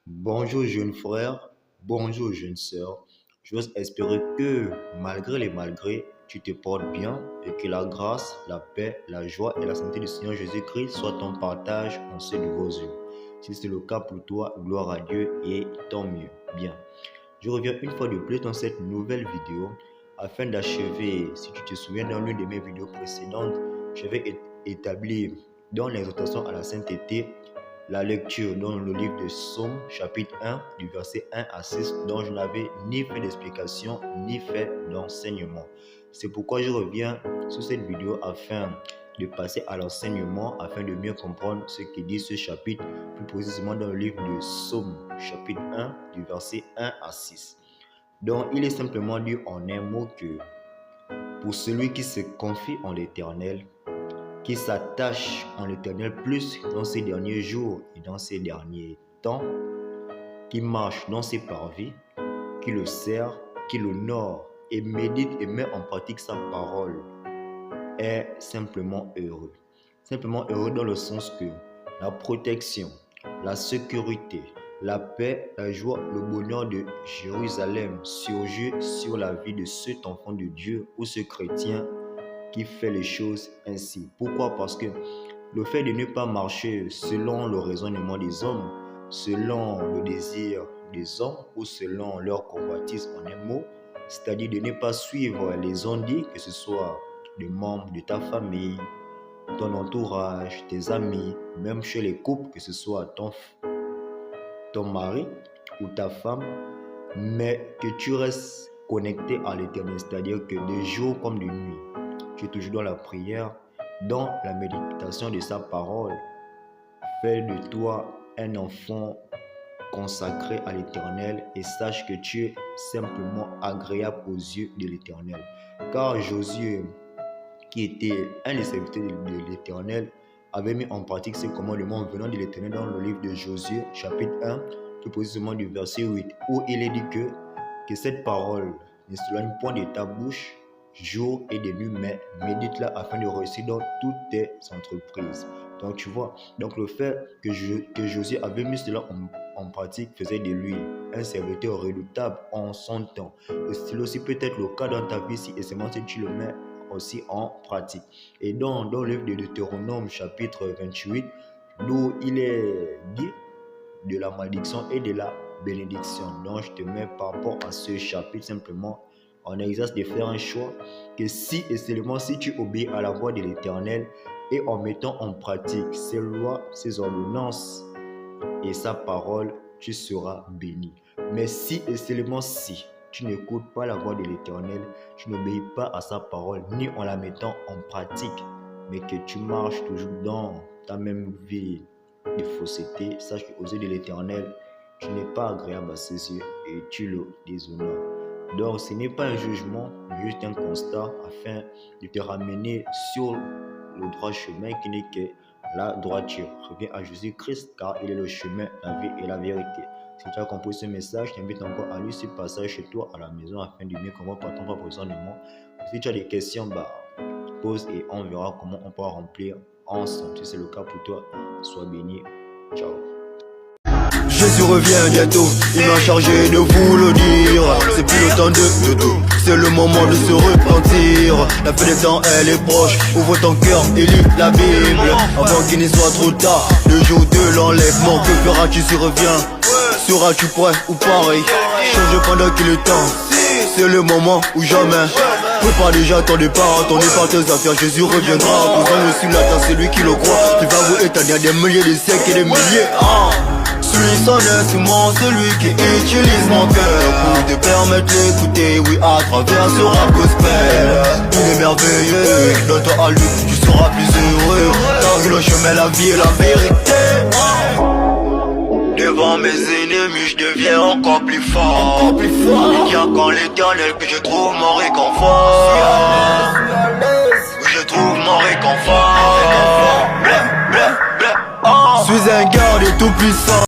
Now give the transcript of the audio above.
Bonjour jeune frère, bonjour jeune sœur. J'ose espérer que malgré les malgrés, tu te portes bien et que la grâce, la paix, la joie et la santé du Seigneur Jésus-Christ soient ton partage en ceux de vos yeux. Si c'est le cas pour toi, gloire à Dieu et tant mieux. Bien. Je reviens une fois de plus dans cette nouvelle vidéo afin d'achever, si tu te souviens dans l'une de mes vidéos précédentes, j'avais établi dans l'exhortation à la sainteté la lecture dans le livre de Psaume chapitre 1 du verset 1 à 6 dont je n'avais ni fait d'explication ni fait d'enseignement. C'est pourquoi je reviens sur cette vidéo afin de passer à l'enseignement, afin de mieux comprendre ce que dit ce chapitre, plus précisément dans le livre de Psaume chapitre 1 du verset 1 à 6. Donc il est simplement dit en un mot que pour celui qui se confie en l'Éternel, qui s'attache en l'Éternel plus dans ces derniers jours et dans ces derniers temps, qui marche dans ses parvis, qui le sert, qui l'honore et médite et met en pratique sa parole, est simplement heureux. Simplement heureux dans le sens que la protection, la sécurité, la paix, la joie, le bonheur de Jérusalem surgit sur la vie de cet enfant de Dieu ou ce chrétien qui fait les choses ainsi. Pourquoi? Parce que le fait de ne pas marcher selon le raisonnement des hommes, selon le désir des hommes ou selon leur convoitise en un mot, c'est-à-dire de ne pas suivre les ondits, que ce soit des membres de ta famille, ton entourage, tes amis, même chez les couples, que ce soit ton mari ou ta femme, mais que tu restes connecté à l'Éternel, c'est-à-dire que de jour comme de nuit, tu es toujours dans la prière, dans la méditation de sa parole. Fais de toi un enfant consacré à l'Éternel et sache que tu es simplement agréable aux yeux de l'Éternel. Car Josué, qui était un des serviteurs de l'Éternel, avait mis en pratique ces commandements venant de l'Éternel dans le livre de Josué, chapitre 1, tout précisément du verset 8, où il est dit que cette parole ne s'éloigne point de ta bouche, jour et de nuit, mais médite-la afin de réussir dans toutes tes entreprises. Donc tu vois, donc le fait que Josué avait mis cela en pratique faisait de lui un serviteur redoutable en son temps. Et c'est aussi peut-être le cas dans ta vie si et seulement si tu le mets aussi en pratique. Et dans le livre de Deutéronome chapitre 28, d'où il est dit de la malédiction et de la bénédiction. Donc je te mets par rapport à ce chapitre simplement en exerce de faire un choix que si et seulement si tu obéis à la voix de l'Éternel et en mettant en pratique ses lois, ses ordonnances et sa parole, tu seras béni. Mais si et seulement si tu n'écoutes pas la voix de l'Éternel, tu n'obéis pas à sa parole, ni en la mettant en pratique, mais que tu marches toujours dans ta même vie de fausseté, sache qu'aux yeux de l'Éternel, tu n'es pas agréable à ses yeux et tu le déshonores. Donc ce n'est pas un jugement, juste un constat afin de te ramener sur le droit chemin qui n'est que la droiture. Reviens à Jésus-Christ car il est le chemin, la vie et la vérité. Si tu as compris ce message, je t'invite encore à lire ce passage chez toi à la maison afin de mieux comprendre par ton propre raisonnement. Si tu as des questions, pose et on verra comment on peut remplir ensemble. Si c'est le cas pour toi, sois béni. Ciao. Jésus revient bientôt, il m'a chargé de vous le dire. C'est plus le temps de tout, c'est le moment de se repentir. La fin des temps elle est proche, ouvre ton cœur et lis la Bible avant qu'il ne soit trop tard, le jour de l'enlèvement. Que feras-tu s'il revient? Seras-tu prêt ou pareil? Change pendant qu'il est temps, c'est le moment ou jamais. Prépare déjà ton départ tes affaires, Jésus reviendra. Cousin aussi la terre, c'est lui qui le croit. Tu vas vous éteindre des milliers, des siècles et des milliers. Suis son instrument, celui qui utilise mon cœur pour te permettre d'écouter, oui, à travers ce rap gospel. Il est merveilleux, donne-toi à lui, tu seras plus heureux. Car le chemin, la vie et la vérité. Devant mes ennemis, je deviens encore plus fort. Il y a qu'en l'Éternel que je trouve mon réconfort. Oui, je trouve mon réconfort. Je suis un garde tout puissant.